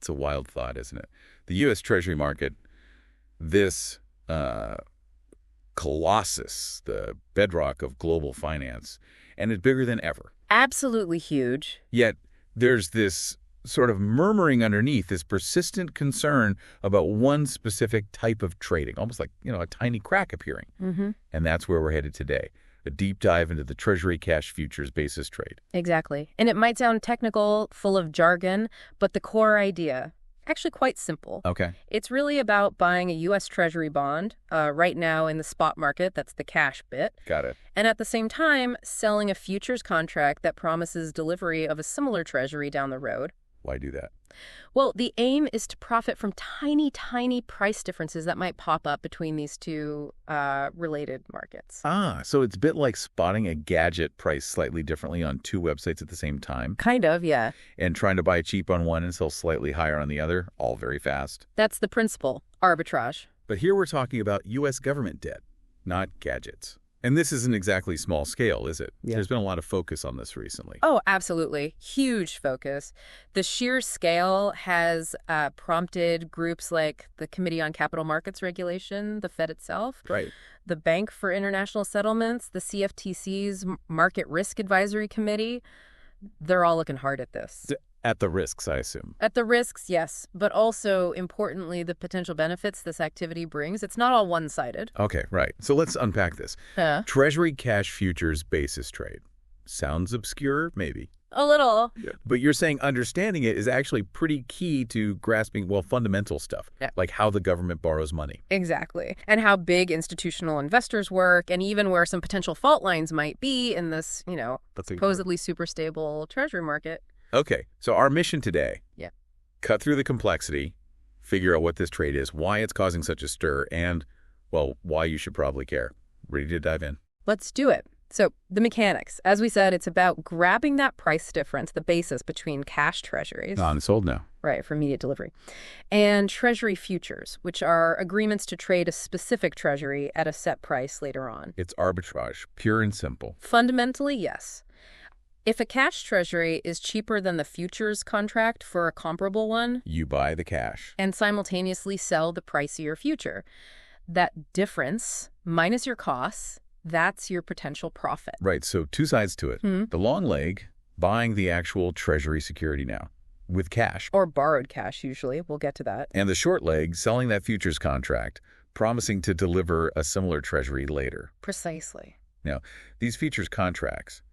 It's a wild thought, isn't it? The U.S. Treasury market, this colossus, the bedrock of global finance, and it's bigger than ever. Absolutely huge. Yet there's this sort of murmuring underneath, this persistent concern about one specific type of trading, almost like, a tiny crack appearing. And that's where we're headed today, a deep dive into the Treasury cash futures basis trade. Exactly. And it might sound technical, full of jargon, but the core idea, actually quite simple. Okay. It's really about buying a U.S. Treasury bond right now in the spot market. That's the cash bit. Got it. And at the same time, selling a futures contract that promises delivery of a similar Treasury down the road. Why do that? Well, the aim is to profit from tiny, tiny price differences that might pop up between these two related markets. So it's a bit like spotting a gadget priced slightly differently on two websites at the same time. Kind of, yeah. And trying to buy cheap on one and sell slightly higher on the other, all very fast. That's the principle, arbitrage. But here we're talking about U.S. government debt, not gadgets. And this isn't exactly small scale, is it? Yeah. There's been a lot of focus on this recently. Oh, absolutely. Huge focus. The sheer scale has prompted groups like the Committee on Capital Markets Regulation, the Fed itself, Right. the Bank for International Settlements, the CFTC's Market Risk Advisory Committee. They're all looking hard at this. At the risks, I assume. At the risks, yes, but also, importantly, the potential benefits this activity brings. It's not all one-sided. Okay, right. So let's unpack this. Treasury cash futures basis trade. Sounds obscure, maybe. A little. Yeah. But you're saying understanding it is actually pretty key to grasping, fundamental stuff, like how the government borrows money. Exactly. And how big institutional investors work, and even where some potential fault lines might be in this, supposedly super stable treasury market. Okay, so our mission today, cut through the complexity, figure out what this trade is, why it's causing such a stir, and, why you should probably care. Ready to dive in? Let's do it. So the mechanics, as we said, it's about grabbing that price difference, the basis between cash treasuries. On sold now. Right, for immediate delivery. And treasury futures, which are agreements to trade a specific treasury at a set price later on. It's arbitrage, pure and simple. Fundamentally, yes. If a cash treasury is cheaper than the futures contract for a comparable one, you buy the cash. And simultaneously sell the pricier future. That difference, minus your costs, that's your potential profit. Right, so two sides to it. The long leg, buying the actual treasury security now, with cash. Or borrowed cash, usually. We'll get to that. And the short leg, selling that futures contract, promising to deliver a similar treasury later. Precisely. Now, these futures contracts,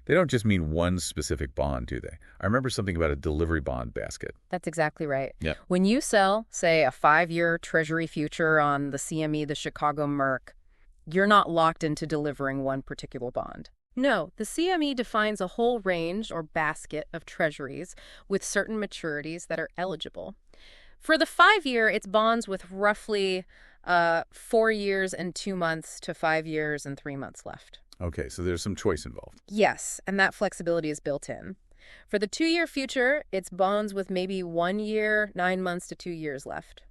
they don't just mean one specific bond, do they? I remember something about a delivery bond basket. That's exactly right. Yep. When you sell, say, a 5-year treasury future on the CME, the Chicago Merc, you're not locked into delivering one particular bond. No, the CME defines a whole range or basket of treasuries with certain maturities that are eligible. For the 5-year, it's bonds with roughly 4 years and 2 months to 5 years and 3 months left. Okay, so there's some choice involved. Yes, and that flexibility is built in. For the 2-year future, it's bonds with maybe 1 year, 9 months to 2 years left.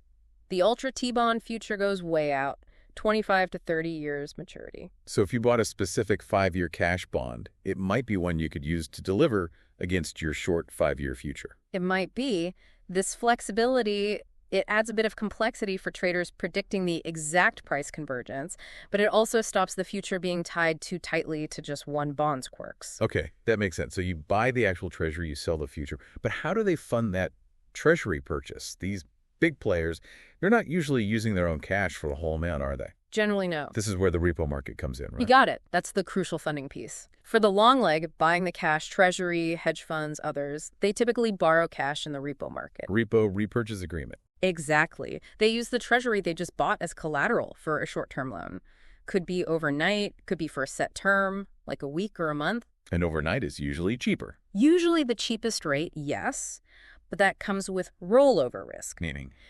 The Ultra T-bond future goes way out, 25 to 30 years maturity. So if you bought a specific 5-year cash bond, it might be one you could use to deliver against your short 5-year future. It might be. This flexibility, it adds a bit of complexity for traders predicting the exact price convergence, but it also stops the future being tied too tightly to just one bond's quirks. Okay, that makes sense. So you buy the actual treasury, you sell the future. But how do they fund that treasury purchase? These big players, they're not usually using their own cash for the whole amount, are they? Generally, no. This is where the repo market comes in, right? You got it. That's the crucial funding piece. For the long leg, buying the cash, treasury, hedge funds, others, they typically borrow cash in the repo market. Repo repurchase agreement. Exactly. They use the treasury they just bought as collateral for a short-term loan. Could be overnight, could be for a set term, like a week or a month. And overnight is usually cheaper. Usually the cheapest rate, yes, but that comes with rollover risk.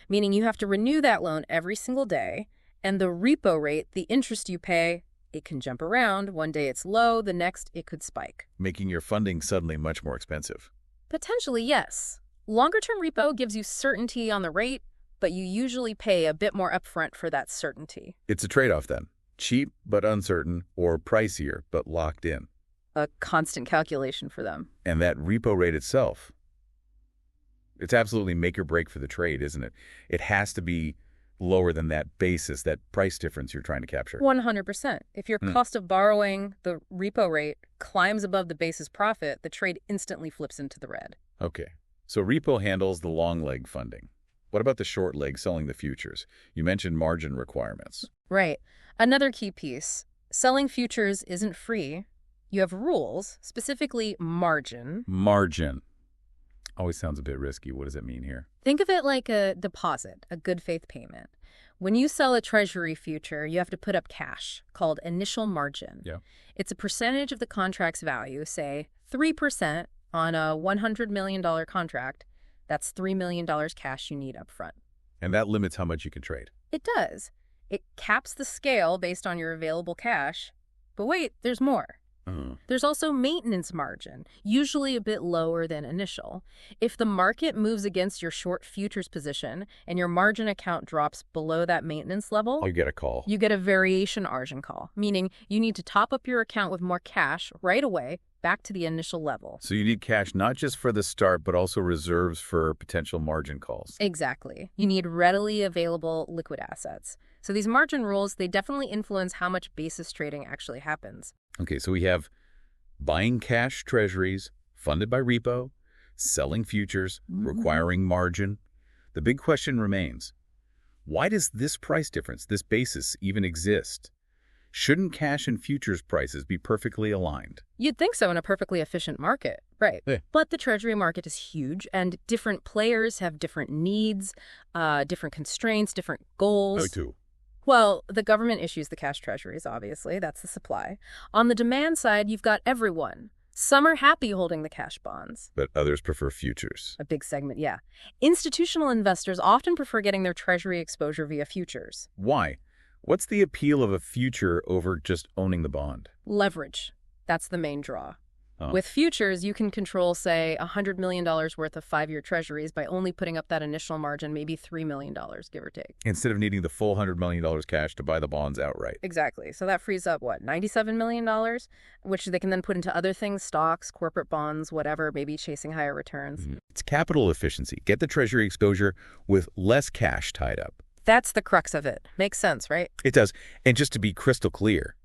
Meaning you have to renew that loan every single day, and the repo rate, the interest you pay, it can jump around. One day it's low, the next it could spike. Making your funding suddenly much more expensive. Potentially, yes. Longer-term repo gives you certainty on the rate, but you usually pay a bit more upfront for that certainty. It's a trade-off then. Cheap but uncertain, or pricier but locked in. A constant calculation for them. And that repo rate itself, It's absolutely make or break for the trade, isn't it? It has to be lower than that basis, that price difference you're trying to capture. 100%. If your cost of borrowing, the repo rate, climbs above the basis profit, the trade instantly flips into the red. Okay. So repo handles the long leg funding. What about the short leg selling the futures? You mentioned margin requirements. Right. Another key piece. Selling futures isn't free. You have rules, specifically margin. Margin. Always sounds a bit risky. What does it mean here? Think of it like a deposit, a good faith payment. When you sell a Treasury future, you have to put up cash, called initial margin. Yeah. It's a percentage of the contract's value, say 3% on a $100 million contract. That's $3 million cash you need up front. And that limits how much you can trade. It does. It caps the scale based on your available cash. But wait, there's more. There's also maintenance margin, usually a bit lower than initial. If the market moves against your short futures position and your margin account drops below that maintenance level, You get a call. you get a variation argin call, meaning you need to top up your account with more cash right away back to the initial level. So you need cash not just for the start, but also reserves for potential margin calls. Exactly. You need readily available liquid assets. So these margin rules, they definitely influence how much basis trading actually happens. Okay, so we have buying cash treasuries funded by repo, selling futures, requiring margin. The big question remains, why does this price difference, this basis, even exist? Shouldn't cash and futures prices be perfectly aligned? You'd think so in a perfectly efficient market, right? Yeah. But the Treasury market is huge, and different players have different needs, different constraints, different goals. too. Well, the government issues the cash treasuries, obviously. That's the supply. On the demand side, you've got everyone. Some are happy holding the cash bonds. But others prefer futures. A big segment, yeah. Institutional investors often prefer getting their Treasury exposure via futures. Why? What's the appeal of a future over just owning the bond? Leverage. That's the main draw. Oh. With futures, you can control, say, $100 million worth of 5-year treasuries by only putting up that initial margin, maybe $3 million, give or take. Instead of needing the full $100 million cash to buy the bonds outright. Exactly. So that frees up, what, $97 million, which they can then put into other things, stocks, corporate bonds, whatever, maybe chasing higher returns. It's capital efficiency. Get the treasury exposure with less cash tied up. That's the crux of it. Makes sense, right? It does. And just to be crystal clear,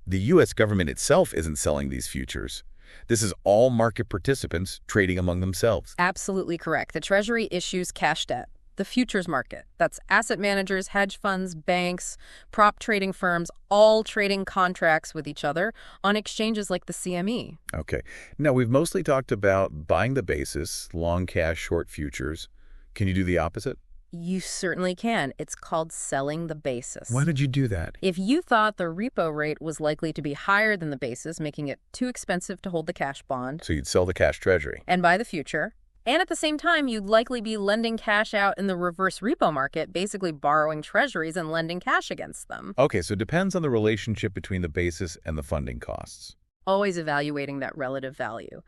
the U.S. government itself isn't selling these futures. This is all market participants trading among themselves. Absolutely correct. The Treasury issues cash debt. The futures market. That's asset managers, hedge funds, banks, prop trading firms, all trading contracts with each other on exchanges like the CME. Okay. Now, we've mostly talked about buying the basis, long cash, short futures. Can you do the opposite? You certainly can. It's called selling the basis. Why did you do that? If you thought the repo rate was likely to be higher than the basis, making it too expensive to hold the cash bond, So you'd sell the cash treasury. and buy the future, and at the same time, you'd likely be lending cash out in the reverse repo market, basically borrowing treasuries and lending cash against them. Okay, so it depends on the relationship between the basis and the funding costs. Always evaluating that relative value.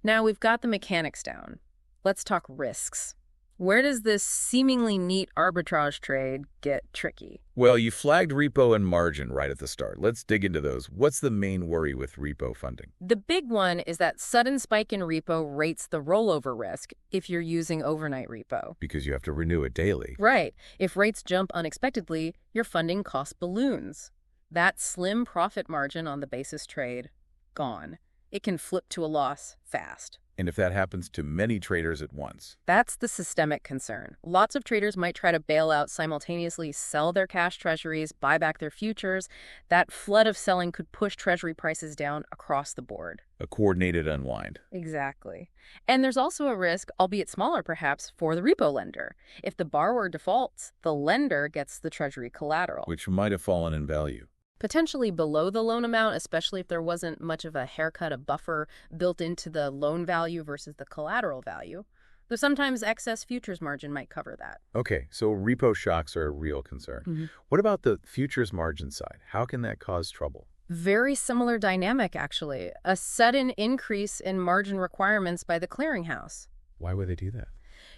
Now, we've got the mechanics down. Let's talk risks. Where does this seemingly neat arbitrage trade get tricky? Well, you flagged repo and margin right at the start. Let's dig into those. What's the main worry with repo funding? The big one is that sudden spike in repo rates the rollover risk if you're using overnight repo. Because you have to renew it daily. Right. If rates jump unexpectedly, your funding cost balloons. That slim profit margin on the basis trade, gone. It can flip to a loss fast. And if that happens to many traders at once? That's the systemic concern. Lots of traders might try to bail out, simultaneously sell their cash treasuries, buy back their futures. That flood of selling could push treasury prices down across the board. A coordinated unwind. Exactly. And there's also a risk, albeit smaller perhaps, for the repo lender. If the borrower defaults, the lender gets the treasury collateral. Which might have fallen in value. Potentially below the loan amount, especially if there wasn't much of a haircut, a buffer built into the loan value versus the collateral value. Though sometimes excess futures margin might cover that. Okay, so repo shocks are a real concern. What about the futures margin side? How can that cause trouble? Very similar dynamic, actually. A sudden increase in margin requirements by the clearinghouse. Why would they do that?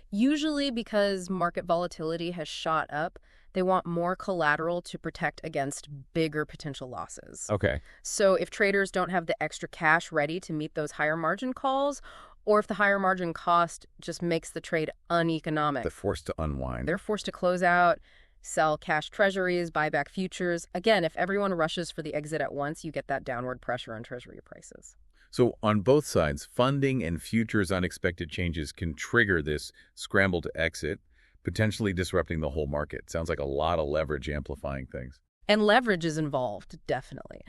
Usually because market volatility has shot up. They want more collateral to protect against bigger potential losses. Okay. So if traders don't have the extra cash ready to meet those higher margin calls, Or if the higher margin cost just makes the trade uneconomic. They're forced to unwind. They're forced to close out, sell cash treasuries, buy back futures. Again, if everyone rushes for the exit at once, you get that downward pressure on treasury prices. So on both sides, funding and futures unexpected changes can trigger this scramble to exit, potentially disrupting the whole market. Sounds like a lot of leverage amplifying things. And leverage is involved, definitely.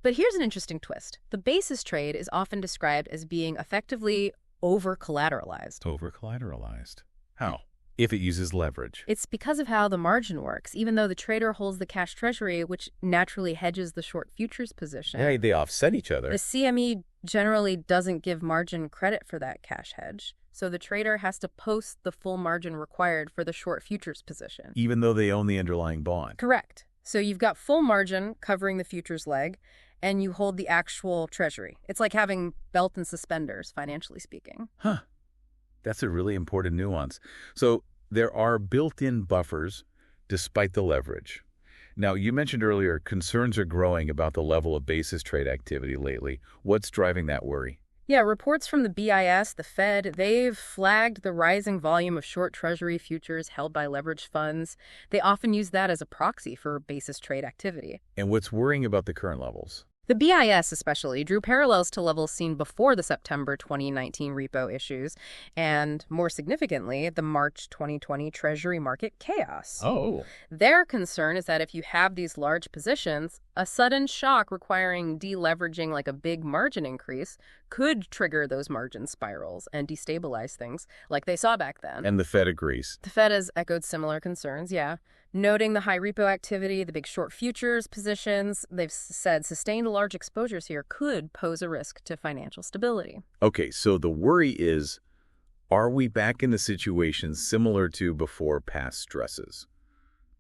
But here's an interesting twist. The basis trade is often described as being effectively over-collateralized. Over-collateralized. How? If it uses leverage. It's because of how the margin works. Even though the trader holds the cash treasury, which naturally hedges the short futures position. Yeah, they offset each other. The CME generally doesn't give margin credit for that cash hedge. So the trader has to post the full margin required for the short futures position. Even though they own the underlying bond. Correct. So you've got full margin covering the futures leg, and you hold the actual treasury. It's like having belt and suspenders, financially speaking. Huh. That's a really important nuance. So there are built-in buffers despite the leverage. Now, you mentioned earlier concerns are growing about the level of basis trade activity lately. What's driving that worry? Yeah, reports from the BIS, the Fed, they've flagged the rising volume of short treasury futures held by leveraged funds. They often use that as a proxy for basis trade activity. And what's worrying about the current levels? The BIS especially drew parallels to levels seen before the September 2019 repo issues, and more significantly, the March 2020 Treasury market chaos. Oh. Their concern is that if you have these large positions, a sudden shock requiring deleveraging like a big margin increase could trigger those margin spirals and destabilize things like they saw back then. And the Fed agrees. The Fed has echoed similar concerns, yeah. Noting the high repo activity, the big short futures positions, they've said sustained large exposures here could pose a risk to financial stability. Okay, so the worry is, are we back in a situation similar to before past stresses?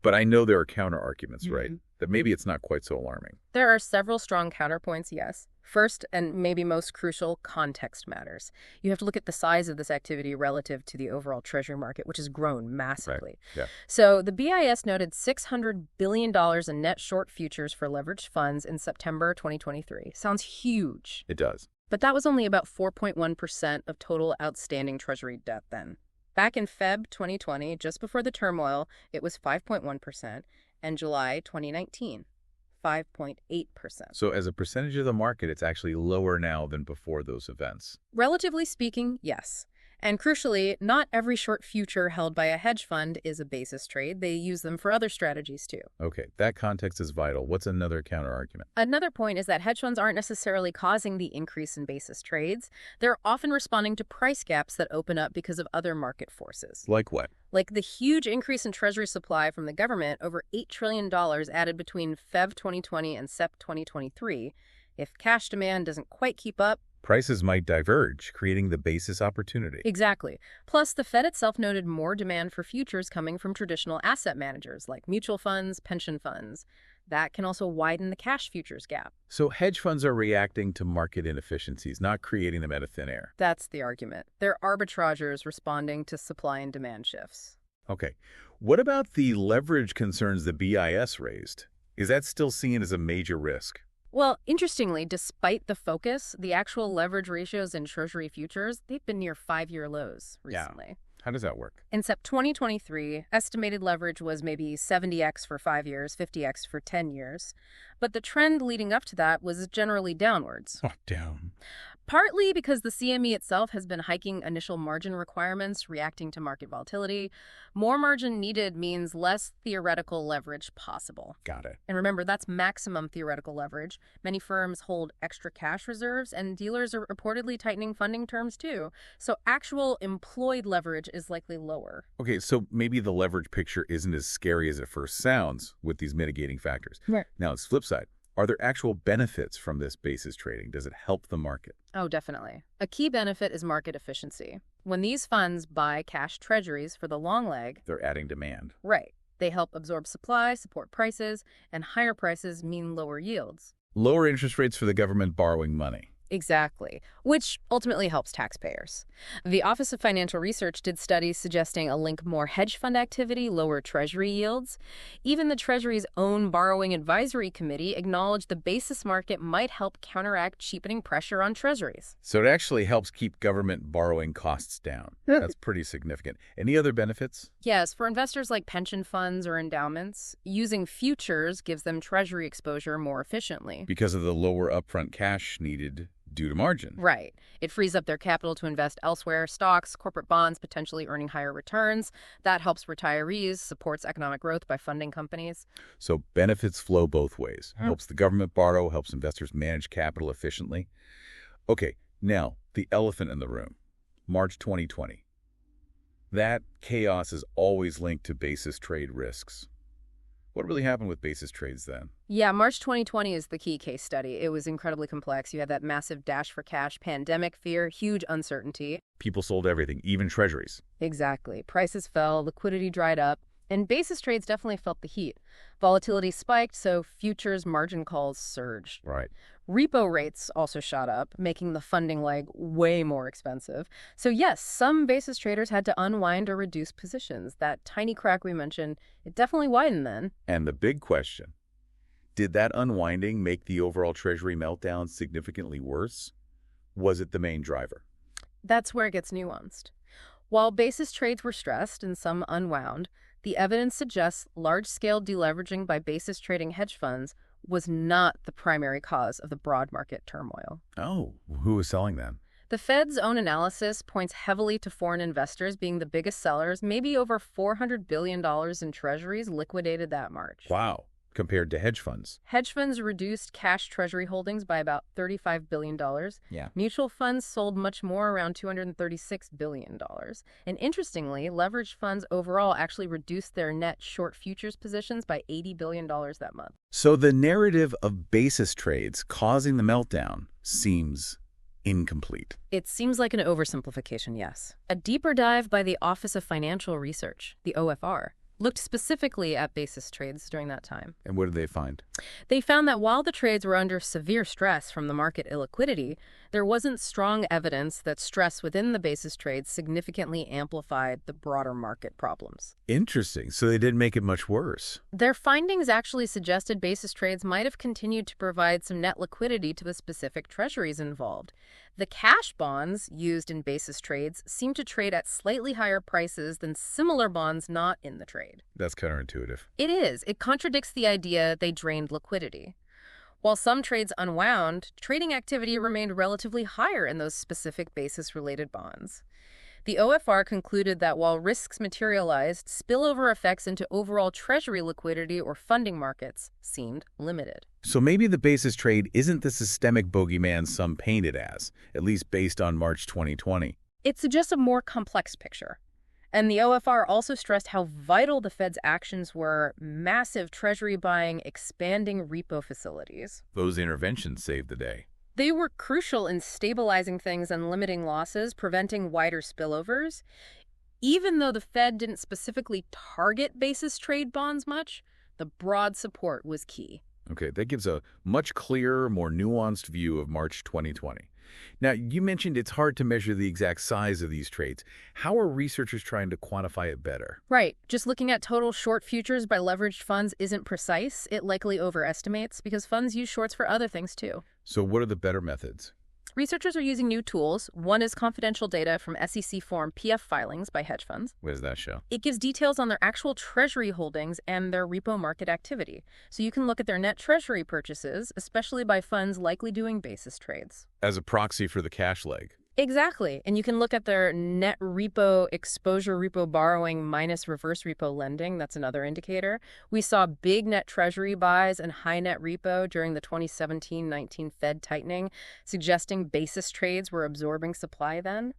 But I know there are counter-arguments, right? That maybe it's not quite so alarming. There are several strong counterpoints, yes. First, and maybe most crucial, context matters. You have to look at the size of this activity relative to the overall treasury market, which has grown massively. Right. Yeah. So the BIS noted $600 billion in net short futures for leveraged funds in September 2023. Sounds huge. It does. But that was only about 4.1% of total outstanding treasury debt then. Back in Feb 2020, just before the turmoil, it was 5.1%, and July 2019, 5.8%. So as a percentage of the market, it's actually lower now than before those events. Relatively speaking, yes. And crucially, not every short future held by a hedge fund is a basis trade. They use them for other strategies too. Okay, that context is vital. What's another counterargument? Another point is that hedge funds aren't necessarily causing the increase in basis trades. They're often responding to price gaps that open up because of other market forces. Like what? Like the huge increase in treasury supply from the government, over $8 trillion added between Feb 2020 and Sep 2023. If cash demand doesn't quite keep up, prices might diverge, creating the basis opportunity. Exactly. Plus, the Fed itself noted more demand for futures coming from traditional asset managers like mutual funds, pension funds. That can also widen the cash futures gap. So hedge funds are reacting to market inefficiencies, not creating them out of thin air. That's the argument. They're arbitrageurs responding to supply and demand shifts. Okay. What about the leverage concerns the BIS raised? Is that still seen as a major risk? Well, interestingly, despite the focus, the actual leverage ratios in Treasury futures, they've been near 5-year lows recently. Yeah. How does that work? In Sep 2023, estimated leverage was maybe 70x for 5 years, 50x for 10 years. But the trend leading up to that was generally downwards. Oh, down. Partly because the CME itself has been hiking initial margin requirements, reacting to market volatility. More margin needed means less theoretical leverage possible. Got it. And remember, that's maximum theoretical leverage. Many firms hold extra cash reserves, and dealers are reportedly tightening funding terms too. So actual employed leverage is likely lower. Okay, so maybe the leverage picture isn't as scary as it first sounds with these mitigating factors. Right. Now, it's flip side. Are there actual benefits from this basis trading? Does it help the market? Oh, definitely. A key benefit is market efficiency. When these funds buy cash treasuries for the long leg, They're adding demand. right, they help absorb supply, support prices, and higher prices mean lower yields. Lower interest rates for the government borrowing money. Exactly, which ultimately helps taxpayers. The Office of Financial Research did studies suggesting a link more hedge fund activity, lower Treasury yields. Even the Treasury's own Borrowing Advisory Committee acknowledged the basis market might help counteract cheapening pressure on Treasuries. So it actually helps keep government borrowing costs down. That's pretty significant. Any other benefits? Yes, for investors like pension funds or endowments, using futures gives them Treasury exposure more efficiently. Because of the lower upfront cash needed due to margin. Right. It frees up their capital to invest elsewhere, stocks, corporate bonds, potentially earning higher returns. That helps retirees, supports economic growth by funding companies. So benefits flow both ways. Helps the government borrow, helps investors manage capital efficiently. Okay, now, the elephant in the room. March 2020. That chaos is always linked to basis trade risks. What really happened with basis trades then? Yeah, March 2020 is the key case study. It was incredibly complex. You had that massive dash for cash, pandemic fear, huge uncertainty. People sold everything, even treasuries. Exactly. Prices fell, liquidity dried up, and basis trades definitely felt the heat. Volatility spiked, so futures margin calls surged. Right. Repo rates also shot up, making the funding leg way more expensive. So yes, some basis traders had to unwind or reduce positions. That tiny crack we mentioned, it definitely widened then. And the big question, did that unwinding make the overall Treasury meltdown significantly worse? Was it the main driver? That's where it gets nuanced. While basis trades were stressed and some unwound, the evidence suggests large-scale deleveraging by basis trading hedge funds was not the primary cause of the broad market turmoil. Oh, who was selling them? The Fed's own analysis points heavily to foreign investors being the biggest sellers. Maybe over $400 billion in treasuries liquidated that March. Wow, compared to hedge funds. Hedge funds reduced cash treasury holdings by about $35 billion. Yeah. Mutual funds sold much more, around $236 billion. And interestingly, leveraged funds overall actually reduced their net short futures positions by $80 billion that month. So the narrative of basis trades causing the meltdown seems incomplete. It seems like an oversimplification, yes. A deeper dive by the Office of Financial Research, the OFR, looked specifically at basis trades during that time. And what did they find? They found that while the trades were under severe stress from the market illiquidity, there wasn't strong evidence that stress within the basis trades significantly amplified the broader market problems. Interesting. So they didn't make it much worse. Their findings actually suggested basis trades might have continued to provide some net liquidity to the specific treasuries involved. The cash bonds used in basis trades seem to trade at slightly higher prices than similar bonds not in the trade. That's counterintuitive. It is. It contradicts the idea they drained liquidity. While some trades unwound, trading activity remained relatively higher in those specific basis-related bonds. The OFR concluded that while risks materialized, spillover effects into overall treasury liquidity or funding markets seemed limited. So maybe the basis trade isn't the systemic bogeyman some paint it as, at least based on March 2020. It suggests a more complex picture. And the OFR also stressed how vital the Fed's actions were: massive treasury buying, expanding repo facilities. Those interventions saved the day. They were crucial in stabilizing things and limiting losses, preventing wider spillovers. Even though the Fed didn't specifically target basis trade bonds much, the broad support was key. Okay, that gives a much clearer, more nuanced view of March 2020. Now, you mentioned it's hard to measure the exact size of these trades. How are researchers trying to quantify it better? Right. Just looking at total short futures by leveraged funds isn't precise. It likely overestimates because funds use shorts for other things too. So what are the better methods? Researchers are using new tools. One is confidential data from SEC Form PF filings by hedge funds. What does that show? It gives details on their actual treasury holdings and their repo market activity. So you can look at their net treasury purchases, especially by funds likely doing basis trades. As a proxy for the cash leg. Exactly. And you can look at their net repo exposure, repo borrowing minus reverse repo lending. That's another indicator. We saw big net treasury buys and high net repo during the 2017-19 Fed tightening, suggesting basis trades were absorbing supply then.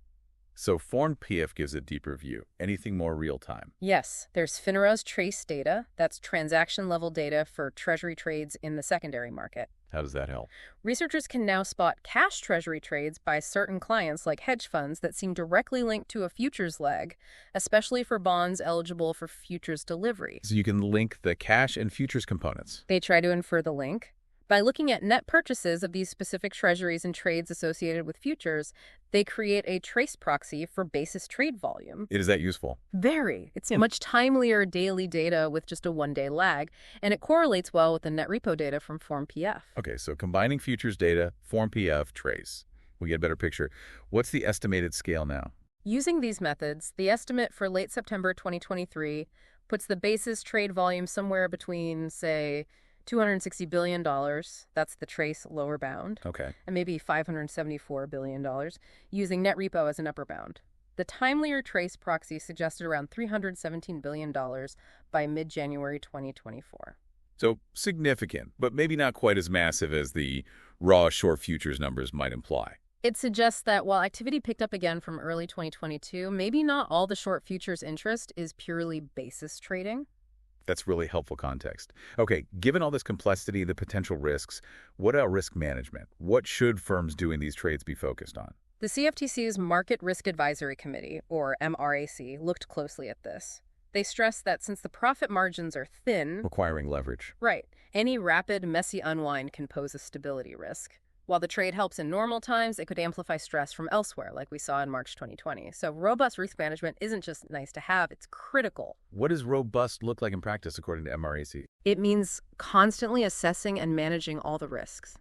So Form PF gives a deeper view. Anything more real-time? Yes. There's FINRA's trace data. That's transaction-level data for treasury trades in the secondary market. How does that help? Researchers can now spot cash treasury trades by certain clients like hedge funds that seem directly linked to a futures leg, especially for bonds eligible for futures delivery. So you can link the cash and futures components. They try to infer the link, By looking at net purchases of these specific treasuries and trades associated with futures, they create a trace proxy for basis trade volume. Is that useful? Very. It's much timelier daily data with just a one-day lag, and it correlates well with the net repo data from Form PF. Okay, so combining futures data, Form PF, trace. We get a better picture. What's the estimated scale now? Using these methods, the estimate for late September 2023 puts the basis trade volume somewhere between, say, $260 billion, that's the trace lower bound, Okay. and maybe $574 billion, using net repo as an upper bound. The timelier trace proxy suggested around $317 billion by mid-January 2024. So significant, but maybe not quite as massive as the raw short futures numbers might imply. It suggests that while activity picked up again from early 2022, maybe not all the short futures interest is purely basis trading. That's really helpful context. Okay, given all this complexity, the potential risks, what about risk management? What should firms doing these trades be focused on? The CFTC's Market Risk Advisory Committee, or MRAC, looked closely at this. They stressed that since the profit margins are thin, Requiring leverage. right, any rapid, messy unwind can pose a stability risk. While the trade helps in normal times, it could amplify stress from elsewhere, like we saw in March 2020. So robust risk management isn't just nice to have, it's critical. What does robust look like in practice according to MRAC? It means constantly assessing and managing all the risks.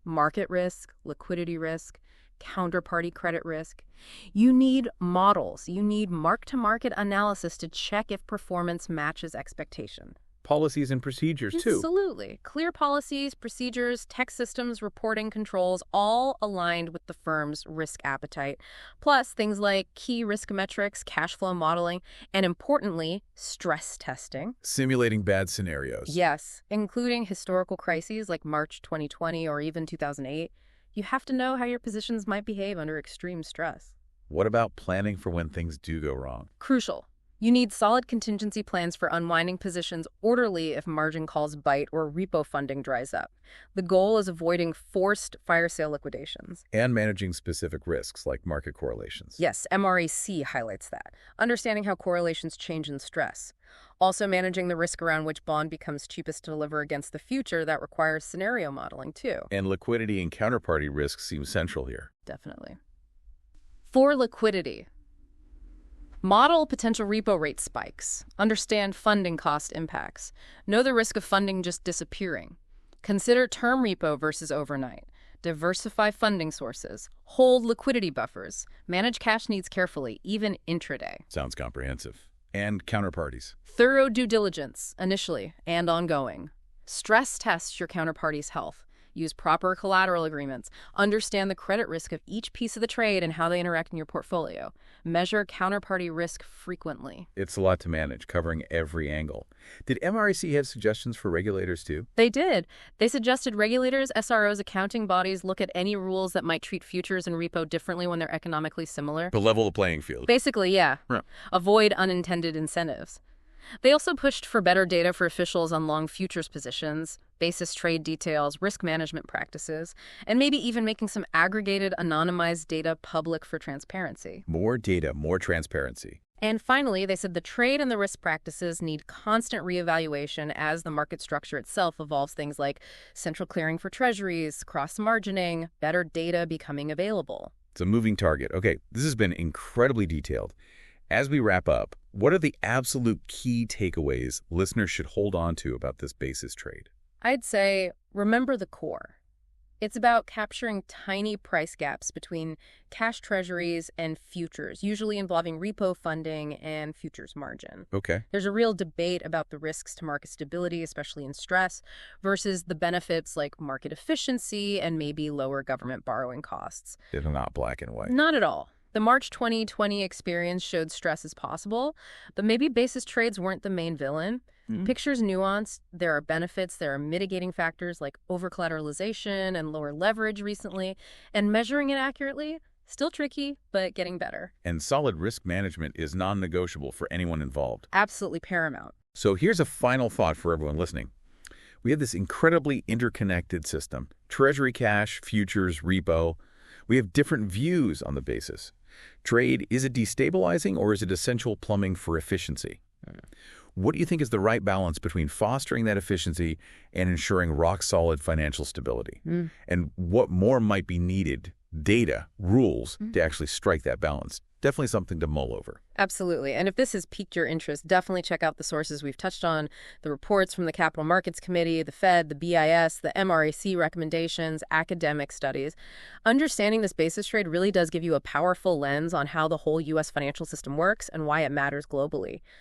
Market risk, liquidity risk, counterparty credit risk. You need models. You need mark-to-market analysis to check if performance matches expectation. Policies and procedures, too. Absolutely. Clear policies, procedures, tech systems, reporting controls, all aligned with the firm's risk appetite. Plus, things like key risk metrics, cash flow modeling, and importantly, stress testing. Simulating bad scenarios. Yes, including historical crises like March 2020 or even 2008. You have to know how your positions might behave under extreme stress. What about planning for when things do go wrong? Crucial. You need solid contingency plans for unwinding positions orderly if margin calls bite or repo funding dries up. The goal is avoiding forced fire sale liquidations. And managing specific risks like market correlations. Yes, MRAC highlights that. Understanding how correlations change in stress. Also managing the risk around which bond becomes cheapest to deliver against the future that requires scenario modeling too. And liquidity and counterparty risks seem central here. Definitely. For liquidity, model potential repo rate spikes. Understand funding cost impacts. Know the risk of funding just disappearing. Consider term repo versus overnight. Diversify funding sources. Hold liquidity buffers. Manage cash needs carefully, even intraday. Sounds comprehensive. And counterparties. Thorough due diligence, initially and ongoing. Stress test your counterparty's health. Use proper collateral agreements. Understand the credit risk of each piece of the trade and how they interact in your portfolio. Measure counterparty risk frequently. It's a lot to manage, covering every angle. Did MRAC have suggestions for regulators too? They did. They suggested regulators, SROs, accounting bodies look at any rules that might treat futures and repo differently when they're economically similar. To level the playing field. Basically, yeah. Right. Avoid unintended incentives. They also pushed for better data for officials on long futures positions, basis trade details, risk management practices, and maybe even making some aggregated, anonymized data public for transparency. More data, more transparency. And finally, they said the trade and the risk practices need constant reevaluation as the market structure itself evolves, things like central clearing for treasuries, cross-margining, better data becoming available. It's a moving target. Okay, this has been incredibly detailed. As we wrap up, what are the absolute key takeaways listeners should hold on to about this basis trade? I'd say remember the core. It's about capturing tiny price gaps between cash treasuries and futures, usually involving repo funding and futures margin. Okay. There's a real debate about the risks to market stability, especially in stress, versus the benefits like market efficiency and maybe lower government borrowing costs. They're not black and white. Not at all. The March 2020 experience showed stress is possible, but maybe basis trades weren't the main villain. Picture's nuanced. There are benefits. There are mitigating factors like over-collateralization and lower leverage recently. And measuring it accurately, still tricky, but getting better. And solid risk management is non-negotiable for anyone involved. Absolutely paramount. So here's a final thought for everyone listening. We have this incredibly interconnected system. Treasury cash, futures, repo. We have different views on the basis. Trade, is it destabilizing or is it essential plumbing for efficiency? What do you think is the right balance between fostering that efficiency and ensuring rock-solid financial stability? And what more might be needed, data, rules, to actually strike that balance? Definitely something to mull over. Absolutely. And if this has piqued your interest, definitely check out the sources we've touched on, the reports from the Capital Markets Committee, the Fed, the BIS, the MRAC recommendations, academic studies. Understanding this basis trade really does give you a powerful lens on how the whole U.S. financial system works and why it matters globally.